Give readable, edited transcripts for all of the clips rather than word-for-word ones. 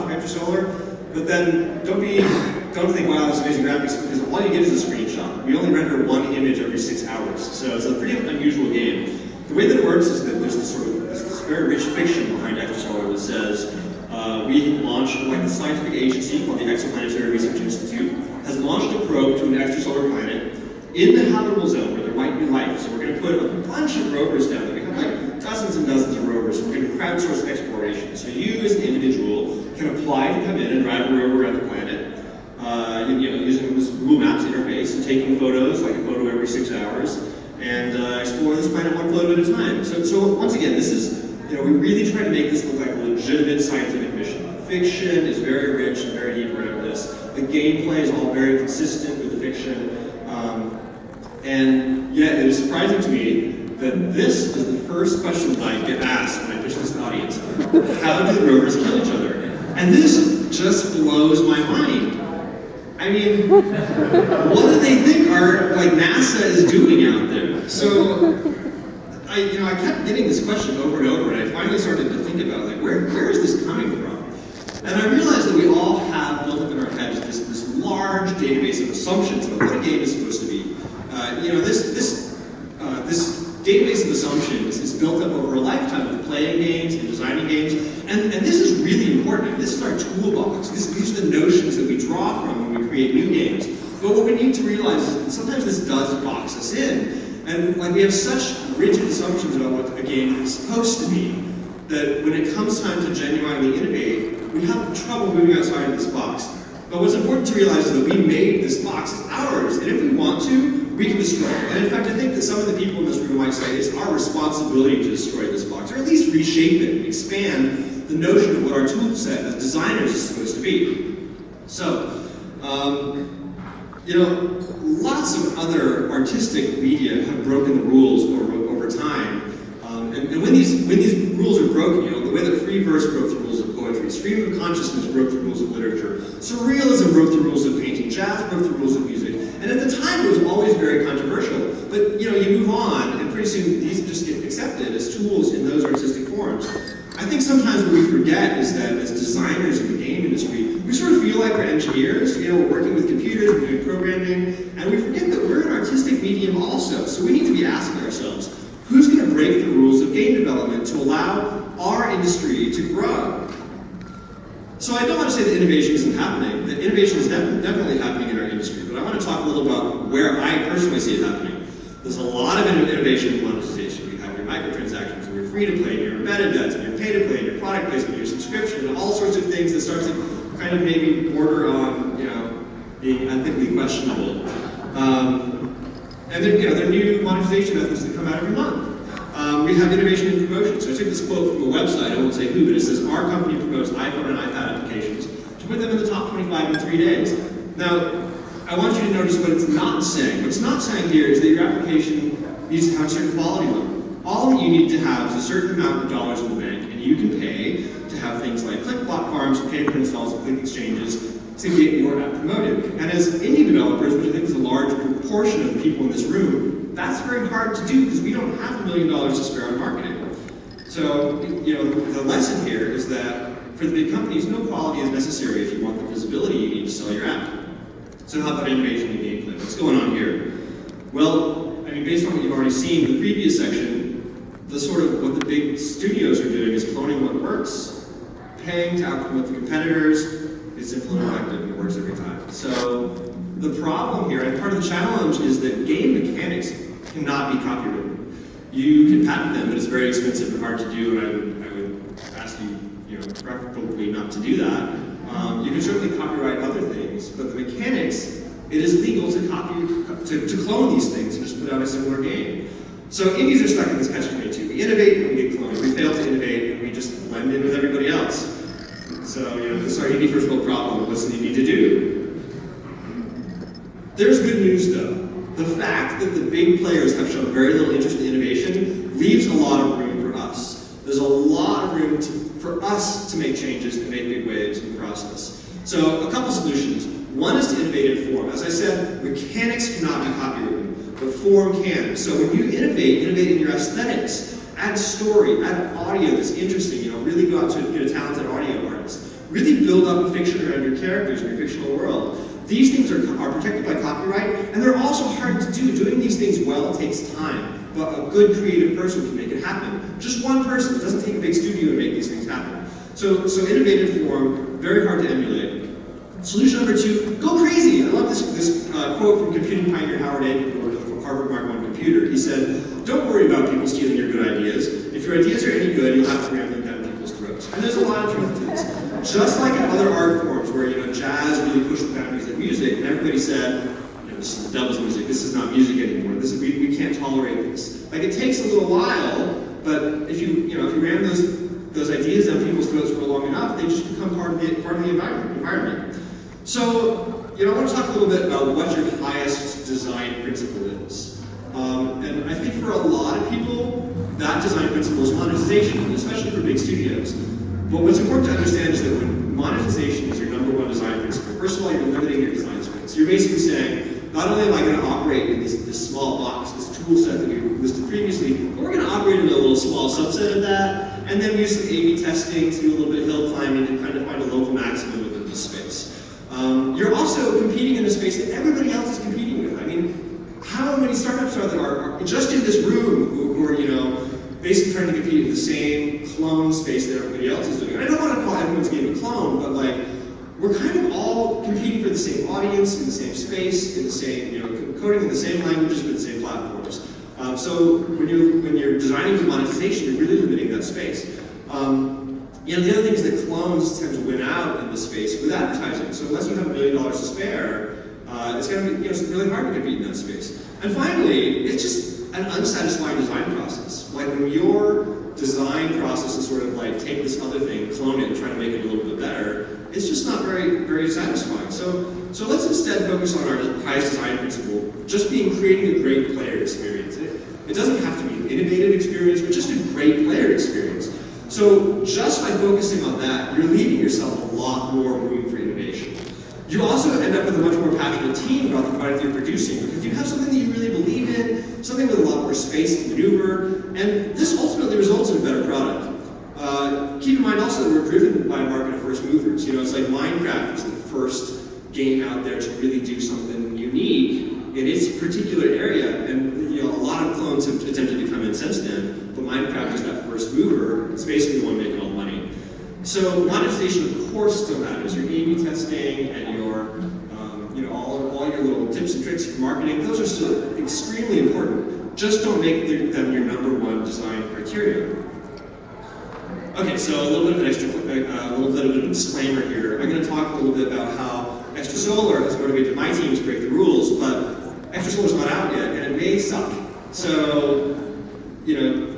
from Extrasolar, but then don't think, wow, this is amazing graphics, because all you get is a screenshot. We only render one image every 6 hours, so it's a pretty unusual game. The way that it works is that there's this very rich fiction behind Extrasolar that says we launched, like the scientific agency called the Exoplanetary Research Institute, has launched a probe to an extrasolar planet in the habitable zone where there might be life. So we're going to put a bunch of rovers down there. We have like dozens and dozens of rovers, and we're going to crowdsource exploration. So you, as an individual, can apply to come in and drive a rover around the planet, using this Google Maps interface and taking photos, like a photo every 6 hours, and explore this planet one photo at a time. So once again, this is, we really try to make this look like a legitimate scientific mission. The fiction is very rich and very deep around this. The gameplay is all very consistent with the fiction. And yet, it is surprising to me that this is the first question that I get asked when I pitch this audience. How do the rovers kill each other? And this just blows my mind. I mean, what do they think NASA is doing out there? So, I kept getting this question over and over, and I finally started to think about, where is this coming from? And I realized that we all have built up in our heads this large database of assumptions about what a game is supposed to be. This database of assumptions is built up over a lifetime of playing games and designing games, and this is really important. This is our toolbox. These are the notions that we draw from when we create new games. But what we need to realize is that sometimes this does box us in. And we have such rigid assumptions about what a game is supposed to be, that when it comes time to genuinely innovate, we have trouble moving outside of this box. But what's important to realize is that we made this box as ours, and if we want to, we can destroy it. And in fact, I think that some of the people in this room might say it's our responsibility to destroy this box, or at least reshape it and expand the notion of what our tool set as designers is supposed to be. So, lots of other artistic media have broken the rules over time. And when these rules are broken, the way that free verse broke the rules of poetry, stream of consciousness broke the rules of literature, surrealism broke the rules of painting, jazz broke the rules of music. And at the time, it was always very controversial. But you move on, and pretty soon these just get accepted as tools in those artistic forms. I think sometimes what we forget is that as designers in the game industry, we sort of feel like we're engineers. We're working with computers, we're doing programming, and we forget that we're an artistic medium also. So we need to be asking ourselves, who's going to break the rules of game development to allow our industry to grow? So I don't want to say that innovation isn't happening. That innovation is definitely happening in our industry, but I want to talk a little about where I personally see it happening. There's a lot of innovation in monetization. You have your microtransactions, and your free-to-play, and your embedded bets, and your pay-to-play, and your product placement, your subscription, and all sorts of things that start to kind of maybe border on, being ethically questionable. And then, there are new monetization methods that come out every month. We have innovation in promotion. So I took this quote from a website, I won't say who, but it says, our company promotes iPhone and iPad applications to put them in the top 25 in 3 days. Now, I want you to notice what it's not saying. What it's not saying here is that your application needs to have a certain quality level. All that you need to have is a certain amount of dollars in the bank, and you can pay to have things like click bot farms, pay-per installs, and click exchanges to get your app promoted. And as indie developers, which I think is a large proportion of the people in this room, that's very hard to do because we don't have $1 million to spare on marketing. So, the lesson here is that for the big companies, no quality is necessary if you want the visibility you need to sell your app. So how about innovation in gameplay? What's going on here? Well, based on what you've already seen in the previous section, what the big studios are doing is cloning what works, paying to outpromote the competitors. It's simple and effective, and it works every time. So the problem here, and part of the challenge, is that game mechanics cannot be copywritten. You can patent them, but it's very expensive and hard to do, and I would ask you, preferably not to do that. You can certainly copyright other things, but the mechanics, it is legal to clone these things and just put out a similar game. So indies are stuck in this catch-22. We innovate and we get cloned. We fail to innovate and we just blend in with everybody else. So, this is our indie first world problem. What's the indie to do? There's good news, though. The fact that the big players have shown very little interest in innovation leaves a lot of room for us. There's a lot of room for us to make changes and make big waves in the process. So, a couple solutions. One is to innovate in form. As I said, mechanics cannot be copywritten, but form can. So when you innovate in your aesthetics. Add story, add audio that's interesting, really go out to get a talented audio artist. really build up a fiction around your characters in your fictional world. These things are protected by copyright, and they're also hard to do. Doing these things well takes time, but a good creative person can make it happen. Just one person. It doesn't take a big studio to make these things happen. So innovative form, very hard to emulate. Solution number 2, go crazy. I love this quote from computing pioneer Howard A. from Harvard Mark I Computer. He said, "Don't worry about people stealing your good ideas. If your ideas are any good, you'll have to ram them down people's throats." And there's a lot of truth to this. Just like in other art forms where jazz really pushed the boundaries of music, and everybody said, this is the devil's music. This is not music anymore. We can't tolerate this. Like, it takes a little while, but if you ram those ideas down people's throats for long enough, they just become part of the environment. So, I want to talk a little bit about what your highest design principle is. And I think for a lot of people, that design principle is monetization, especially for big studios. But what's important to understand is that when monetization is your number one design principle, first of all, you're limiting your design space. You're basically saying, not only am I going to operate in this small box, this tool set that we listed previously, but we're going to operate in a little small subset of that, and then use some A/B testing to do a little bit of hill climbing to kind of find a local maximum within this space. You're also competing in a space that everybody else is competing with. I mean, how many startups are there are just in this room who are, basically trying to compete in the same clone space that everybody else is doing? And I don't want to call everyone's game a clone, but we're kind of all competing for the same audience, in the same space, in the same, coding in the same languages for the same platforms. So when you're designing for monetization, you're really limiting that space. The other thing is that clones tend to win out in this space with advertising. So unless you have $1 million to spare, it's going to be really hard to compete in that space. And finally, it's just an unsatisfying design process. Like when your design process is sort of take this other thing, clone it, and try to make it a little bit better, it's just not very, very satisfying. So let's instead focus on our highest design principle, just creating a great player experience. It doesn't have to be an innovative experience, but just a great player experience. So just by focusing on that, you're leaving yourself a lot more room for innovation. You also end up with a much more passionate team about the product you're producing because you have something that you really believe in, something with a lot more space to maneuver, and this ultimately results in a better product. Keep in mind also that we're driven by a market of first movers. It's like Minecraft was the first game out there to really do something unique in its particular area, and a lot of clones have attempted to come in since then, but Minecraft is that first mover. It's basically the one making all the money. So monetization, of course, still matters. Your A/B testing and your, all your little tips and tricks for marketing, those are still extremely important. Just don't make them your number one design criteria. Okay, so a little bit of a disclaimer here. I'm going to talk a little bit about how Extrasolar has motivated my team to break the rules, but Extrasolar's not out yet, and it may suck. So,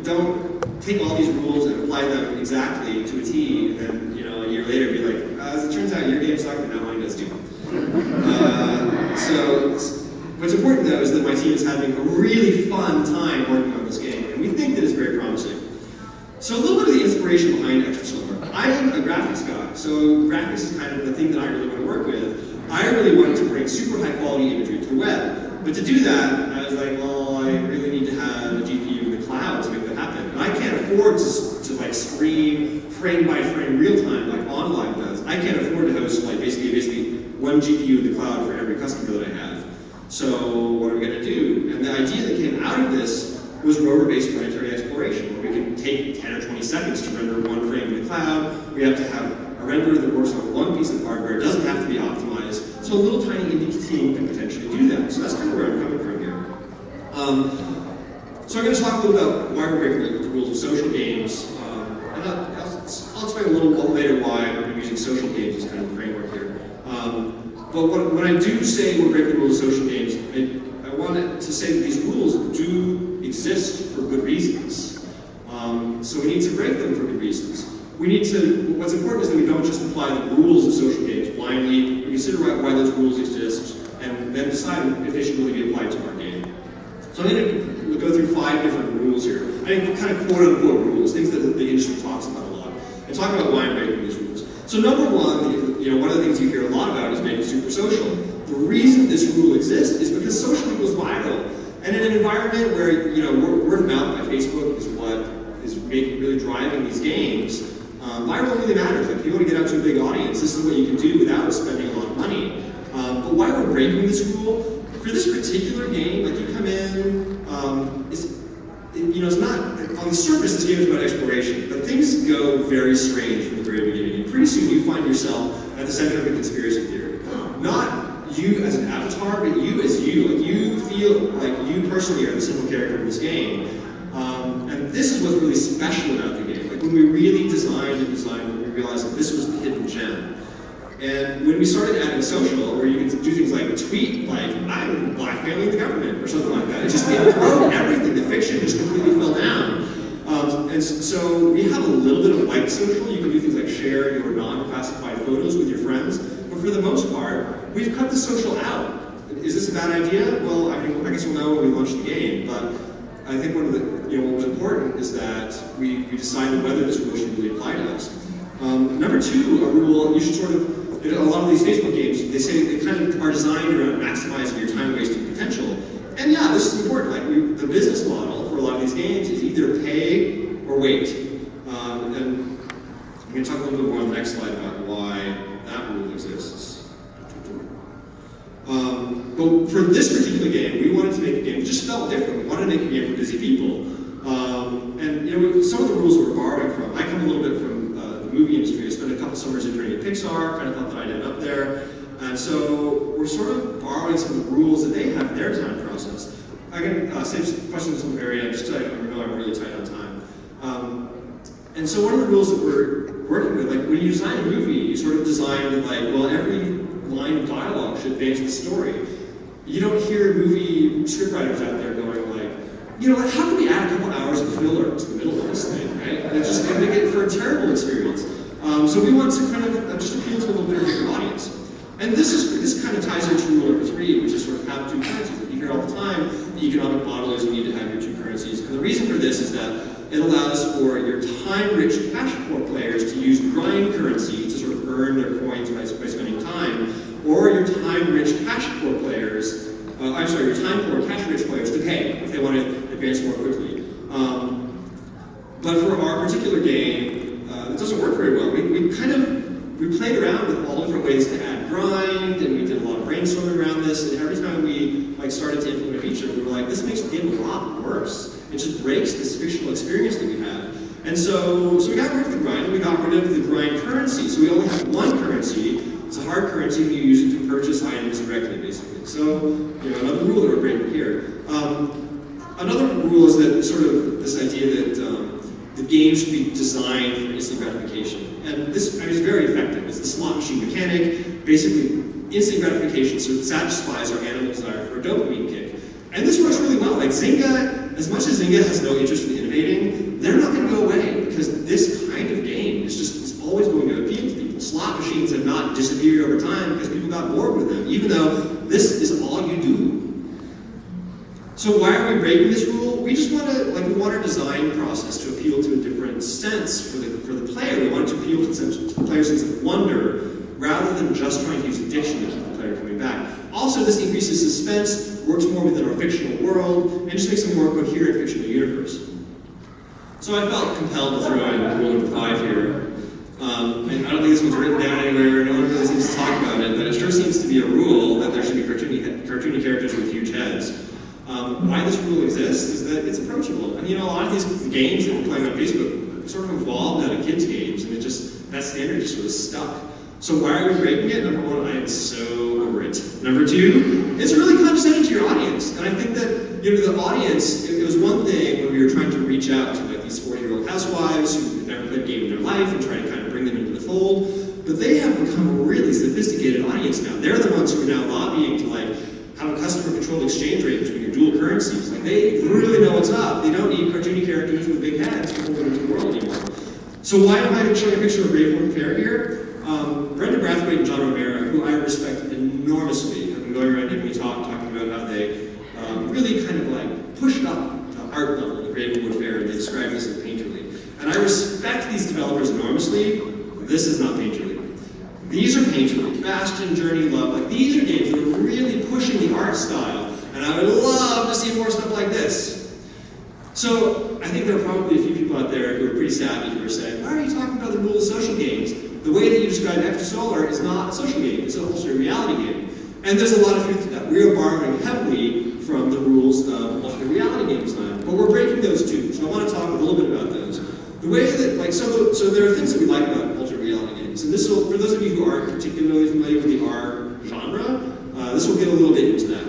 don't take all these rules and apply them exactly to a T, and then, a year later be like, as it turns out, your game sucked, and now mine does too. So, what's important though is that my team is having a really fun time working on this game, and we think that it's very promising. So a little bit of the inspiration behind Extrasolar. I am a graphics guy, so graphics is kind of the thing that I really want to work with. I really wanted to bring super high quality imagery to the web, but to do that, I was like, well, I really need to have a GPU in the cloud to make that happen. And I can't afford to stream frame by frame real time like OnLive does. I can't afford to host basically one GPU in the cloud for every customer that I have. So what are we going to do? And the idea that came out of this was rover-based planetary exploration, where we can take 10 or 20 seconds to render one frame in the cloud. We have to have a renderer that works on one piece of hardware. It doesn't have to be optimized. So a little tiny indie team can potentially do that. So that's kind of where I'm coming from here. So I'm going to talk a little about why we're breaking the rules of social games. And I'll explain a little later why I'm using social games as kind of a framework here. But when I do say we're breaking the rules of social games, I wanted to say that these rules do exist for good reasons. So we need to break them for good reasons. What's important is that we don't just apply the rules of social games blindly. We consider why those rules exist, and then decide if they should really be applied to our game. So I'm going to go through 5 different rules here. I mean, kind of quote-unquote rules, things that the industry talks about a lot, and talk about why I'm breaking these rules. So number one, one of the things you hear a lot about is making super social. The reason this rule exists is because social equals viral. And in an environment where word of mouth by Facebook is what is really driving these games, Viral really matters. Like, if you want to get out to a big audience, this is what you can do without spending a lot of money. But why we're breaking this rule, for this particular game, like, you come in, it's not, on the surface, this game is about exploration, but things go very strange from the very beginning. And pretty soon you find yourself at the center of a conspiracy theory. Not you as an avatar, but you as you. Like, you feel like you personally are the central character in this game. And this is what's really special about the game. Like, when we really designed, we realized that this was the hidden gem. And when we started adding social, where you can do things like tweet, like, I'm blackmailing the government, or something like that, it just broke everything. The fiction just completely fell down. And so we have a little bit of light social. You can do things like share your non-classified photos with your friends. But for the most part, we've cut the social out. Is this a bad idea? Well, I guess we'll know when we launch the game. But I think one of the, what was important is that we decided whether this rule should really apply to us. Number two, a rule, you should sort of, a lot of these Facebook games, they say they kind of are designed around maximizing your time wasting potential. And yeah, this is important. Like, the business model for a lot of these games is either pay or wait. And I'm going to talk a little bit more on the next slide about why that rule exists. But for this particular game, we wanted to make a game that just felt different. We wanted to make a game for busy people. And some of the rules that we're borrowing from, I come a little bit from the movie industry. I spent a couple summers interning at Pixar, kind of thought that I'd end up there. And so we're sort of borrowing some of the rules that they have in their design process. I can save some questions in some area, just to, I know I'm really tight on time. And so one of the rules that we're working with, like, when you design a movie, you sort of design with, like, well, every line of dialogue should advance the story. You don't hear movie scriptwriters out there going like, how can we add a couple hours of filler to the middle of this thing, right? And it's just going to make it for a terrible experience. So we want to kind of just appeal to a little bit of a bigger audience. And this kind of ties into rule number 3, which is sort of have two currencies. Like, you hear all the time, the economic model is you need to have your two currencies. And the reason for this is that it allows for your time-rich cash-poor players to use grind currency to sort of earn their coins by spending time, or your time-rich cash-poor players, your time-poor cash-rich players to pay if they want to advance more quickly. But for our particular game, it doesn't work very well. We played around with all different ways to add grind, and we did a lot of brainstorming around this, and every time we started to implement a feature, we were like, this makes the game a lot worse. It just breaks this fictional experience that we have. And so we got rid of the grind, and we got rid of the grind currency. So we only have one currency. It's a hard currency, and you use it to purchase items directly, basically. So, another rule that we're breaking here. Another rule is that sort of this idea that the game should be designed for instant gratification. And this is very effective. It's the slot machine mechanic. Basically, instant gratification satisfies our animal desire for a dopamine kick. And this works really well. Like, Zynga, as much as Zynga has no interest in innovating, they're not going to go away, because this kind of game is just always going to appeal to people. Slot machines have not disappeared over time because people got bored with them, even though this is all you do. So why are we breaking this rule? We just want our design process to appeal to a different sense for the player. We want it to appeal to the player's sense of wonder, rather than just trying to use addiction to keep the player coming back. Also, this increases suspense, works more within our fictional world, and just makes a more coherent fictional universe. So I felt compelled to throw in rule number 5 here. And I don't think this one's written down anywhere, no one really seems to talk about it, but it sure seems to be a rule that there should be cartoony characters with huge heads. Why this rule exists is that it's approachable. And a lot of these games that we're playing on Facebook sort of evolved out of kids' games, and that standard just sort of stuck. So why are we breaking it? Number 1, I am so over it. Number 2, it's really condescending to your audience. And I think that the audience, it was one thing when we were trying to reach out to these 40-year-old housewives who had never played a game in their life and try to kind of bring them into the fold. But they have become a really sophisticated audience now. They're the ones who are now lobbying to have a customer-controlled exchange rate between your dual currencies. They really know what's up. They don't need cartoony characters with big heads to pull them into the world anymore. So why am I showing a picture of Raven and Fair here? Brenda Brathwaite and John Romero, who I respect enormously, have been going around giving me talking about how they really kind of pushed up the art level of Ravenwood Fair, and they describe this as painterly. And I respect these developers enormously. This is not painterly. These are painterly. Bastion, Journey, Love, these are games that are really pushing the art style, and I would love to see more stuff like this. So I think there are probably a few people out there who are pretty savvy who are saying, why are you talking about the rules of social games? The way that you describe Extrasolar is not a social game, it's a alternate reality game. And there's a lot of truth to that. We are borrowing heavily from the rules of alternate reality game design, but we're breaking those too. So I want to talk a little bit about those. The way that, like, so there are things that we like about alternate reality games, and this will, for those of you who aren't particularly familiar with the R genre, this will get a little bit into that.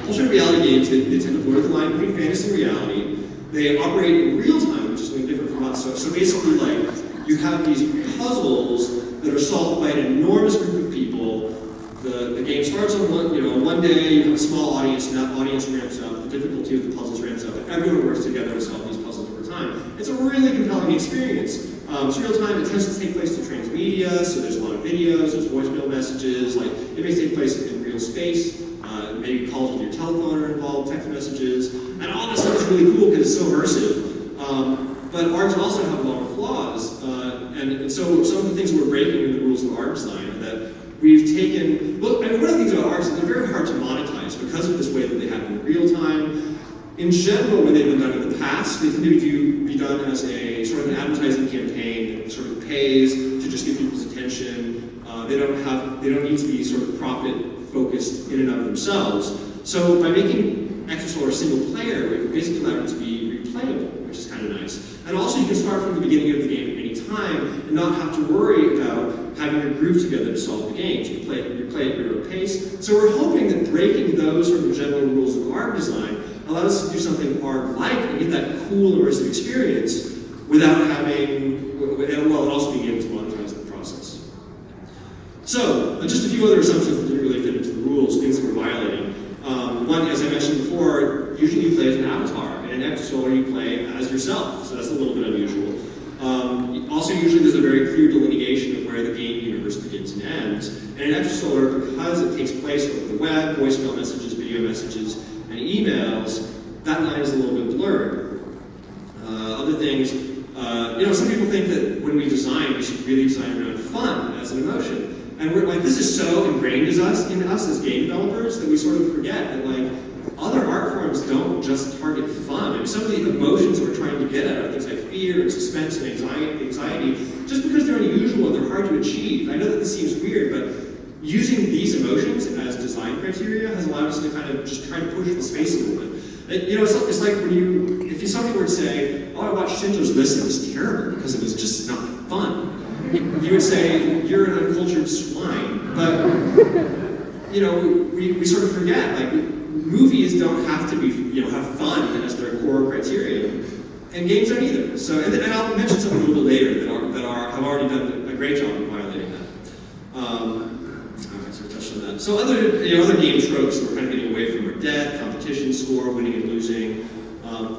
Alternate reality games, they tend to blur the line between fantasy and reality. They operate in real time, which is something different from us. So basically, like, you have these puzzles that are solved by an enormous group of people. The game starts on one day, you have a small audience, and that audience ramps up, the difficulty of the puzzles ramps up, and everyone works together to solve these puzzles over time. It's a really compelling experience. It's real time, it tends to take place in transmedia, so there's a lot of videos, there's voicemail messages, like, it may take place in real space. Maybe calls with your telephone are involved, text messages, and all this stuff is really cool because it's so immersive. But ARGs also have a lot of flaws, and so some of the things we're breaking in the rules of ARG design are that we've taken, well, I mean, one of the things about ARGs is they're very hard to monetize because of this way that they happen in real time. In general, when they've been done in the past, they tend to be done as a sort of an advertising campaign that sort of pays to just get people's attention. They don't need to be sort of profit-focused in and of themselves. So by making Extrasolar single player, we basically allow it to be replayable, which is kind of nice. And also you can start from the beginning of the game at any time and not have to worry about having your group together to solve the game. So you play at your own pace. So we're hoping that breaking those sort of general rules of ARG design allows us to do something ARG-like and get that cool immersive experience without having, well, and also being able to monetize the process. So, just a few other assumptions that didn't really fit into the rules, things that we're violating. One, as I mentioned before, usually you play as an avatar, and in Extrasolar you play as yourself, so that's a little bit unusual. Also, usually there's a very clear delineation of where the game universe begins and ends. And in Extrasolar, because it takes place over the web, voicemail messages, video messages, and emails, that line is a little bit blurred. Other things, some people think that when we design, we should really design around fun as an emotion. And we're like, this is so ingrained in us as game developers that we sort of forget that, like, other art forms don't just target fun. And some of the emotions that we're trying to get at are things like fear and suspense and anxiety, just because they're unusual and they're hard to achieve. I know that this seems weird, but using these emotions as design criteria has allowed us to kind of just try to push the space a little bit. It's like when if somebody were to say, oh, I watched Schindler's List and it was terrible because it was just not fun. You would say, you're an uncultured swine. But, we sort of forget, like, movies don't have to be, have fun as their core criteria, and games don't either. So, and I'll mention something a little bit later that have already done a great job of violating that. So we touched on that. So other game tropes that we're kind of getting away from are death, competition, score, winning and losing.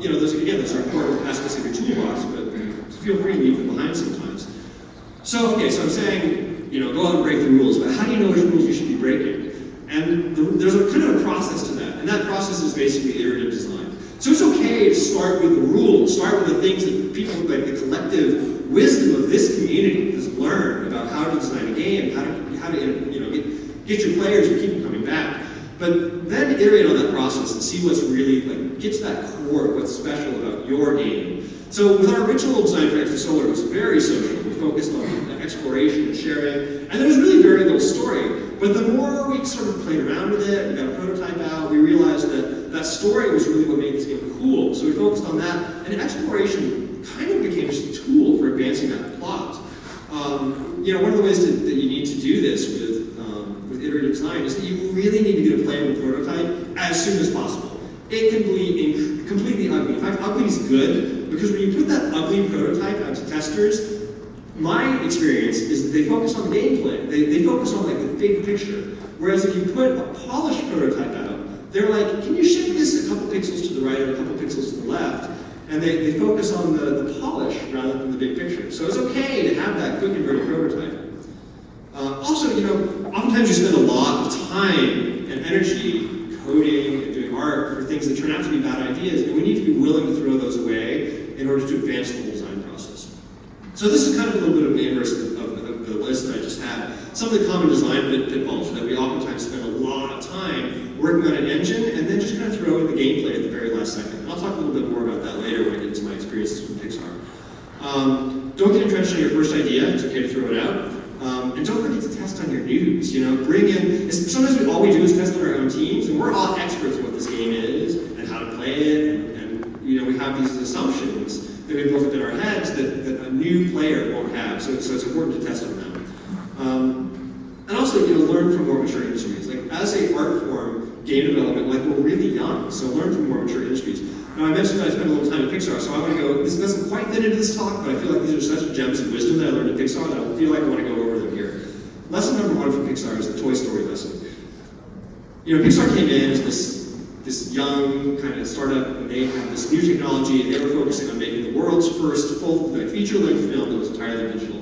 Those are important aspects of your toolbox, but feel free to leave them behind sometimes. So, okay, so I'm saying, go out and break the rules, but how do you know which rules you should be breaking? And there's a kind of a process to that, and that process is basically iterative design. So it's okay to start with the rules, start with the things that people, like the collective wisdom of this community has learned about how to design a game, how to get your players and keep them coming back. But then iterate on that process and see what's really, like, get to that core of what's special about your game. So with our original design for Extrasolar, it was very social. We focused on exploration and sharing, and there was really very little story. But the more we sort of played around with it, we got a prototype out, we realized that that story was really what made this game cool. So we focused on that, and exploration kind of became just a tool for advancing that plot. One of the ways that you need to do this with iterative design is that you really need to get a playable prototype as soon as possible. It can be completely ugly. In fact, ugly is good, because when you put that ugly prototype out to testers, my experience is that they focus on the gameplay. They focus on, like, the big picture. Whereas if you put a polished prototype out, they're like, can you shift this a couple pixels to the right or a couple pixels to the left? And they focus on the polish rather than the big picture. So it's okay to have that quick and dirty prototype. Also, oftentimes you spend a lot of time and energy coding and doing art for things that turn out to be bad ideas, and we need to be willing to throw those away in order to advance the whole design process. So this is kind of a little bit of the inverse of the list that I just had, some of the common design pitfalls that we oftentimes spend a lot of time working on an engine and then just kind of throw in the gameplay at the very last second. And I'll talk a little bit more about that later when I get into my experiences with Pixar. Don't get entrenched on your first idea. It's okay to throw it out. And don't forget to test on your noobs. Bring in. Sometimes all we do is test on our own teams, and we're all experts at what this game is and how to play it. And we have these assumptions that we've built up in our heads that a new player won't have. So it's important to test on them. And also, learn from more mature industries. Like as a art form, game development, we're really young. So learn from more mature industries. Now, I mentioned that I spent a little time at Pixar, so I want to go, this doesn't quite fit into this talk, but I feel like these are such gems of wisdom that I learned at Pixar that I feel like I want to go over them here. Lesson number one from Pixar is the Toy Story lesson. Pixar came in as this young kind of startup, and they had this new technology, and they were focusing on making the world's first full feature-length film that was entirely digital.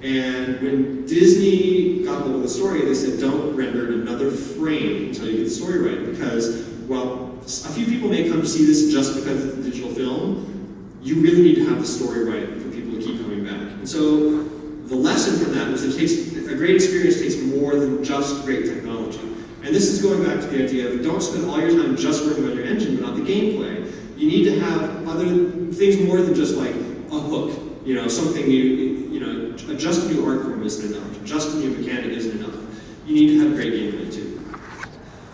And when Disney got hold of the story, they said, don't render another frame until you get the story right, because, well, a few people may come to see this just because it's a digital film. You really need to have the story right for people to keep coming back. And so the lesson from that was that a great experience takes more than just great technology. And this is going back to the idea of don't spend all your time just working on your engine, but not the gameplay. You need to have other things more than just like a hook, something just a new art form isn't enough. Just a new mechanic isn't enough. You need to have great gameplay too.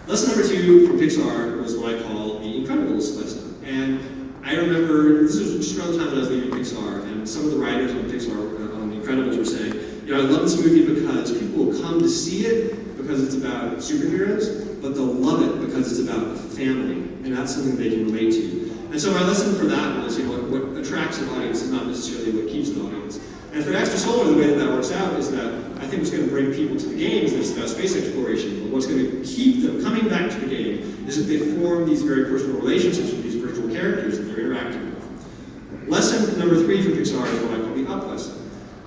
Lesson number two from Pixar was what I call the Incredibles lesson. And I remember, this was just around the time that I was leaving Pixar, and some of the writers on Pixar, on the Incredibles were saying, I love this movie because people will come to see it because it's about superheroes, but they'll love it because it's about family, and that's something they can relate to. And so my lesson for that was, what attracts an audience is not necessarily what keeps an audience. And for Extra Solar, the way that works out is that I think what's going to bring people to the game is about space exploration, but what's going to keep them coming back to the game is that they form these very personal relationships with these virtual characters that they're interacting with. Lesson number three from Pixar is what I call the Up lesson,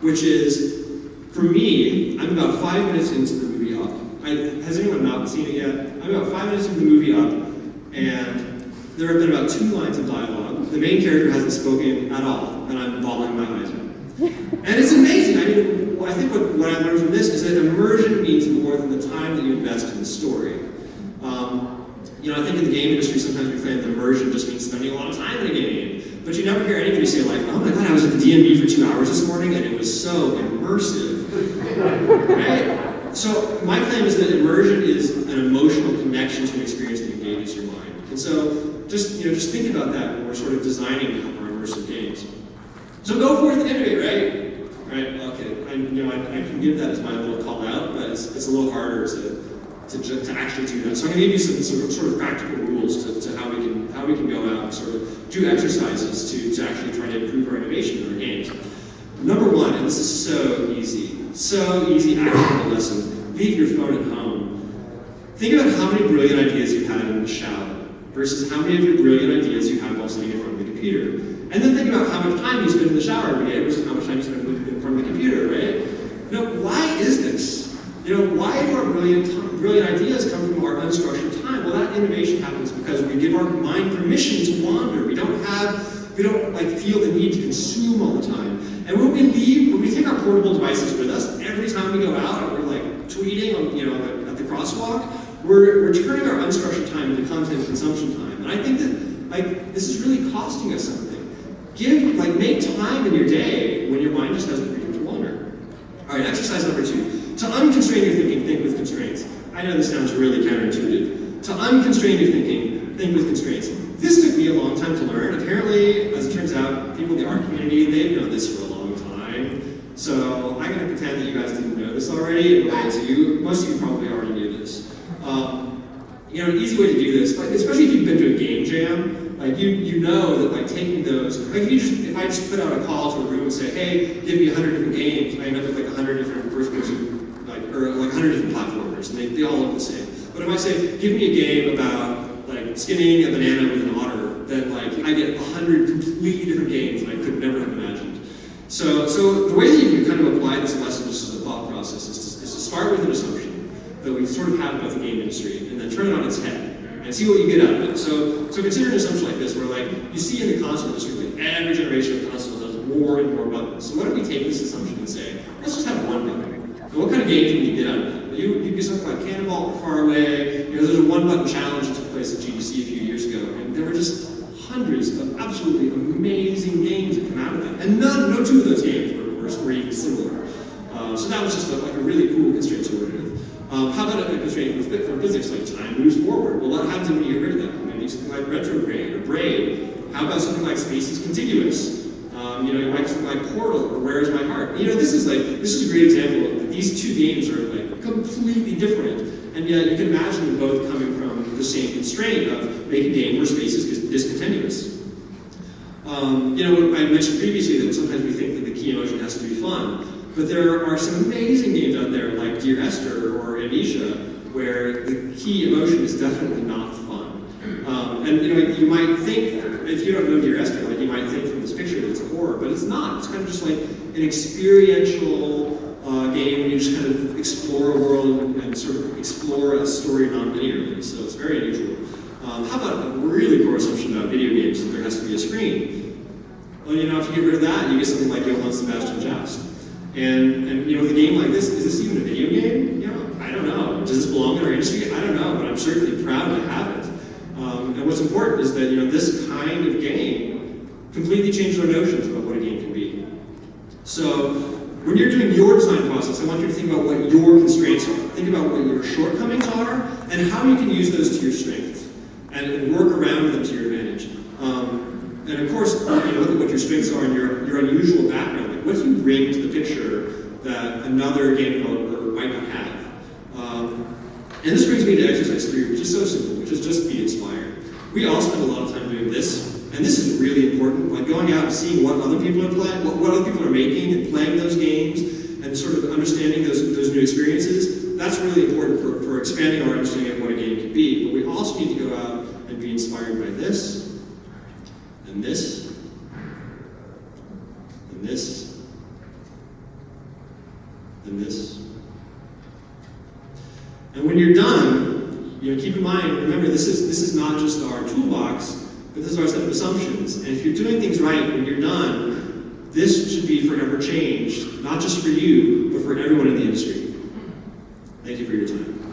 which is, for me, I'm about 5 minutes into the movie Up. Has anyone not seen it yet? I'm about 5 minutes into the movie Up, and there have been about 2 lines of dialogue. The main character hasn't spoken at all, and I'm bawling my eyes out. And it's amazing. I think what I learned from this is that immersion means more than the time that you invest in the story. I think in the game industry, sometimes we claim that immersion just means spending a lot of time in a game. But you never hear anybody say like, oh my god, I was at the D&B for 2 hours this morning and it was so immersive. Right? So my claim is that immersion is an emotional connection to an experience that engages your mind. And so just think about that when we're sort of designing our immersive games. So go forth and innovate, right? Okay, I can give that as my little call out, but it's a little harder to actually do that. So I'm going to give you some sort of practical rules to how we can go out and sort of do exercises to actually try to improve our innovation in our games. Number one, and this is so easy, actionable lesson, leave your phone at home. Think about how many brilliant ideas you had in the shower versus how many of your brilliant ideas you have while sitting in front of the computer. And then think about how much time you spend in the shower every day versus how much time you spend in front of the computer, right? Why is this? Why do our brilliant ideas come from our unstructured time? Well, that innovation happens because we give our mind permission to wander. We don't feel the need to consume all the time. And when we take our portable devices with us, every time we go out and we're like tweeting at the crosswalk, we're turning our unstructured time into content consumption time. And I think that this is really costing us something. Make time in your day when your mind just has the freedom to wander. All right, exercise number 2. To unconstrain your thinking, think with constraints. I know this sounds really counterintuitive. To unconstrain your thinking, think with constraints. This took me a long time to learn. Apparently, as it turns out, people in the art community, they've known this for a long time. So I'm going to pretend that you guys didn't know this already and relate to you. Most of you probably already knew this. An easy way to do this, especially if you've been to a game jam, you know that taking those, if I just put out a call to a room and say, hey, give me 100 different games, I end up with 100 different first-person, or 100 different platformers, and they all look the same. But if I say, give me a game about skinning a banana with an otter, then I get 100 completely different games that I could never have imagined. So the way that you can kind of apply this lesson just as a thought process is to start with an assumption that we sort of have about the game industry, and then turn it on its head and see what you get out of it. So consider an assumption like this, where you see in the console industry, every generation of consoles has more and more buttons. So what if we take this assumption and say, let's just have one button? And what kind of games can you get out of that? You can get something like Cannonball or Far Away. You know, there's a one-button challenge that took place at GDC a few years ago, and there were just hundreds of absolutely amazing games that come out of that. And no two of those games were even similar. So that was just like a really cool constraint to work with. How about a constraint from physics, like time moves forward? Well, what happens when you get rid of that? Maybe something like retrograde or braid. How about something like space is contiguous? You know, you might get something like Portal or Where is My Heart? You know, this is a great example of these two games are like completely different, and yet you can imagine them both coming from the same constraint of make a game where space is discontinuous. You know, I mentioned previously that sometimes we think that the key emotion has to be fun, but there are some amazing games out there like Dear Esther or Amnesia where the key emotion is definitely not fun. And you know, you might think, if you don't know Dear Esther, like you might think from this picture that it's a horror, but it's not. It's kind of just like an experiential game where you just kind of explore a world and sort of explore a story non-linearly. So it's very unusual. How about a really core assumption about video games that there has to be a screen? Well, you know, if you get rid of that, you get something like Johann Sebastian Joust. And you know, with a game like this, is this even a video game? You know, I don't know. Does this belong in our industry? I don't know, but I'm certainly proud to have it. And what's important is that, you know, this kind of game completely changed our notions about what a game can be. So when you're doing your design process, I want you to think about what your constraints are. Think about what your shortcomings are and how you can use those to your strengths and work around them to your advantage. And of course, you know, look at what your strengths are and your unusual background. Like, what do you bring to the picture that another game developer might not have? And this brings me to exercise 3, which is so simple, which is just be inspired. We all spend a lot of time doing this, and this is really important, like going out and seeing what other people are playing, what other people are making and playing those games, and sort of understanding those new experiences. That's really important for expanding our understanding of what a game can be. But we also need to go out and be inspired by this, and this, and this, and this. And when you're done, you know, keep in mind, remember, this is not just our toolbox, but this is our set of assumptions. And if you're doing things right, when you're done, this should be forever changed, not just for you, but for everyone in the industry. Thank you for your time.